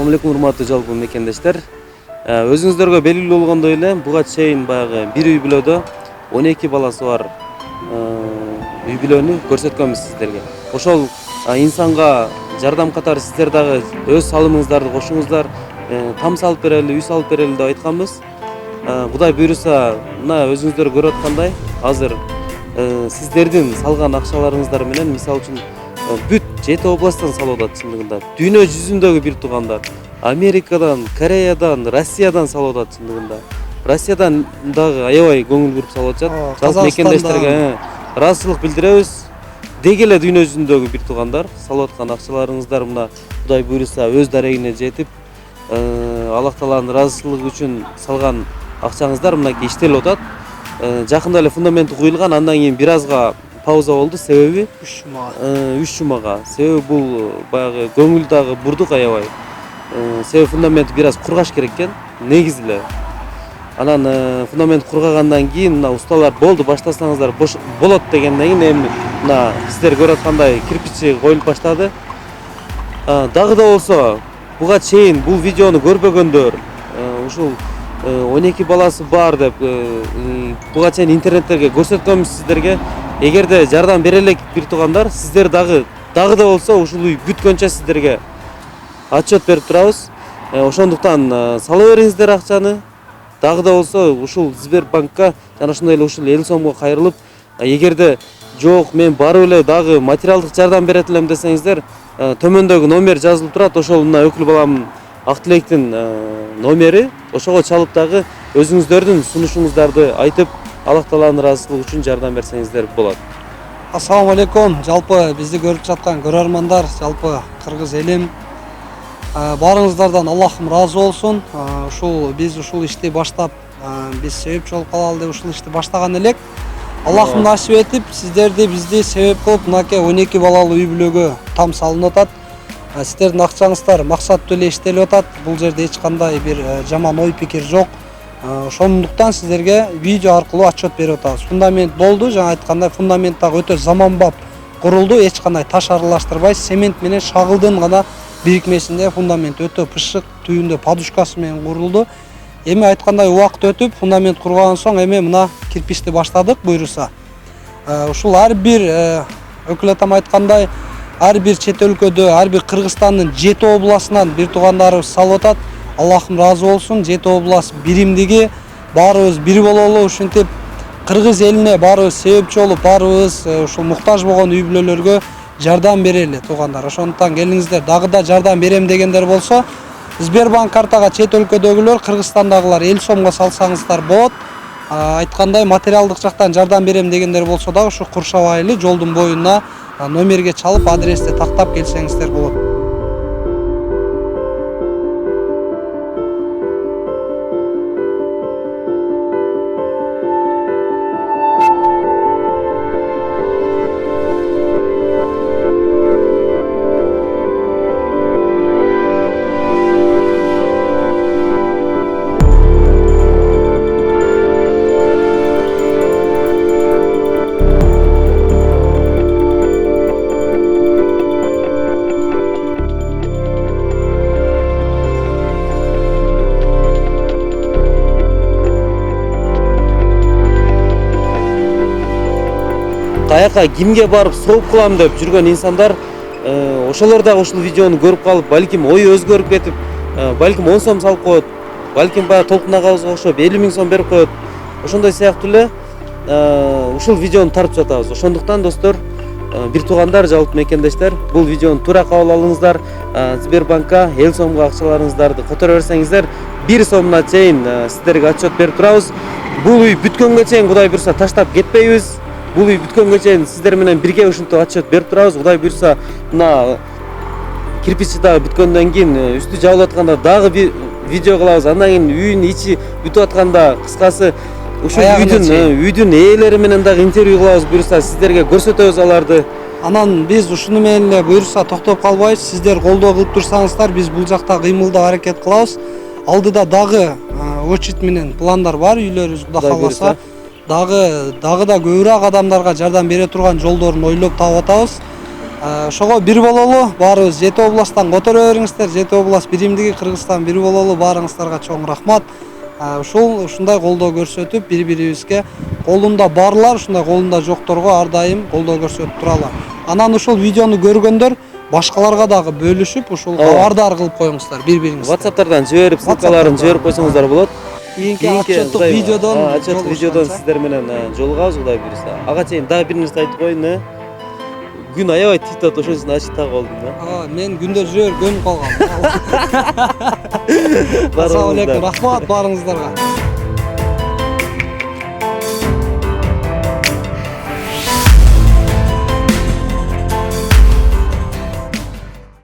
Assalamu alaikum урматтуу жалпы мекендештер. Өзүңүздөргө белгилүү болгондой эле буга чейин баягы бир үй бүлөдө 12 баласы бар үй бүлөнү көрсөткөнбүз сиздерге. Ошол инсанга жардам катары сиздер дагы өз салымыңыздарды кошуңуздар, там салып берели, үй салып берели деп айтканбыз. Кудай буйруса, мына өзүңүздөр көрүп аткандай, азыр сиздердин салган акчаларыңыздар менен мисалы үчүн бүт 7 областтан салып атат чындыгында. Дүйнө жүзүндөгү бир туугандар, Америкадан, Кореядан, Россиядан салып атат чындыгында. Россиядан дагы аябай көңүл буруп салып атышат. Жалпы мекендештерге ыраазычылык билдиребиз. Деги эле дүйнө жүзүндөгү бир туугандар салып аткан акчаларыңыздар мына Кудай буйруса өз дарегине жетип, Аллах Тааланын ыраазычылыгы үчүн салган акчаңыздар мынакей иштелип атат. Жакында эле фундаменти куюлган, андан кийин бир азга пауза болду. Себеби 3 жумага. Себеби бул баягы көңүл дагы бурдук аябай. Себеби фундамент бир аз кургаш керек экен, негизи эле. Анан фундамент кургагандан кийин мына усталар болду, баштасаңыздар болот дегенден кийин эми мына сиздер көрүп аткандай кирпичи коюлуп баштады. Дагы да болсо буга чейин бул видеону көрбөгөндөр, ушул 12 баласы бар деп буга чейин интернеттерге көрсөткөнбүз сиздерге. Эгерде жардам бере элек бир туугандар, сиздер дагы да болсо ушул үй бүткөнчө сиздерге отчет берип турабыз. Ошондуктан сала бериңиздер акчаны. Дагы да болсо ушул Сбербанкка жана ошондой эле ушул эл сомго кайрылып, эгерде жок мен барып эле дагы материалдык жардам берет элем десеңиздер, төмөндөгү номер жазылып турат. Ошол мына өкүл балам Актилектин номери. Ошого чалып дагы өзүңүздөрдүн сунушуңуздарды айтып, Аллах Тааланын ыраазычылыгы үчүн жардам берсеңиздер болот. Ассаламу алейкум. Жалпы бизди көрүп жаткан көрөрмандар, жалпы кыргыз элим, баарыңыздардан Аллахым ыраазы болсун. Биз ушул ишти баштап, биз себепчи болуп калалы деп ушул ишти баштаган элек. Аллахым насип этип, сиздерди бизди себеп кылып мынакей 12 балалуу үй бүлөгө там салынып атат. Сиздердин акчаңыздар максаттуу эле иштелип атат. Бул жерде эч кандай бир жаман ой пикир жок. Ошондуктан сиздерге видео аркылуу отчет берип атабыз. Фундамент болду, жана айткандай фундамент дагы өтө заманбап курулду. Эч кандай таш аралаштырбай, цемент менен шагылдын гана бирикмесинде фундамент өтө пышык, түбүндө подушкасы менен курулду. Эми айткандай убакыт өтүп, фундамент кургандан соң эми мына кирпичти баштадык буйруса. Ушул ар бир өкүл атам айткандай, ар бир чет өлкөдө, ар бир Кыргызстандын 7 областынан бир туугандарыбыз салып атат. Аллахым ыраазы болсун. 7 област биримдиги, баарыбыз бир бололу, ушинтип кыргыз элине баарыбыз себепчи болуп, баарыбыз ушул муктаж болгон үй бүлөлөргө жардам берели туугандар. Ошондуктан келиңиздер, дагы да жардам берем дегендер болсо, Сбербанк картага чет өлкөдөгүлөр, Кыргызстандагылар эл сомго салсаңыздар болот. Айткандай материалдык жактан жардам берем дегендер болсо да ушу Куршабайлы жолдун боюна номерге чалып, адрести тактап келсеңиздер болот. Каяка кимге барып сооп кылам деп жүргөн инсандар, ошолор дагы ушул видеону көрүп калып, балким ою өзгөрүп кетип, балким 10 сом салып коет, балким баягы толкунагабызга окшоп 50 000 сом берип коет. Ошондой сыяктуу эле ушул видеону тартып жатабыз. Ошондуктан достор, бир туугандар, жалпы мекендештер, бул видеону туура кабыл алыңыздар. Сбербанкка эл сомго акчаларыңыздарды которо берсеңиздер, 1 сомуна чейин сиздерге отчет берип турабыз. Бул үй бүткөнгө чейин Кудай буйруса таштап кетпейбиз. Бул үй бүткөнгө чейин сиздер менен бирге ушинтип отчет берип турабыз. Кудай буйруса, мына кирпичи дагы бүткөндөн кийин үстү жабылып атканда дагы видео кылабыз. Андан кийин үйдүн ичи бүтүп атканда, кыскасы ушул үйдүн ээлери менен дагы интервью кылабыз буйруса, сиздерге көрсөтөбүз аларды. Анан биз ушуну менен эле буйруса токтоп калбайбыз. Сиздер колдоо кылып турсаңыздар, биз бул жакта кыймылдап аракет кылабыз. Алдыда дагы очит менен пландар бар, үйлөрүбүз Кудай кааласа. Дагы да көбүрөөк адамдарга жардам бере турган жолдорун ойлоп таап атабыз. Ошого бир бололу баарыбыз 7 областтан которо бериңиздер. 7 област биримдиги Кыргызстан бир бололу. Баарыңыздарга чоң рахмат. Ушундай колдоо көрсөтүп бири-бирибизге колунда барлар ушундай колунда жокторго ар дайым колдоо көрсөтүп туралы. Анан ушул видеону көргөндөр башкаларга дагы бөлүшүп ушул кабардар кылып коюңуздар бири-бириңизге. WhatsApp'тардан жиберип, ссылкаларын жиберип койсоңуздар болот. Кийинки отчеттук видеодон сиздер менен жолугабыз Кудай буйруса. Ага чейин дагы бир нерсе айтып коеюн. Күн аябай тип атат, ошон үчүн ачык так болдум да. Мен күндө жүрөр көнүп калгам. Ассалам алейкум, рахмат баарыңыздарга.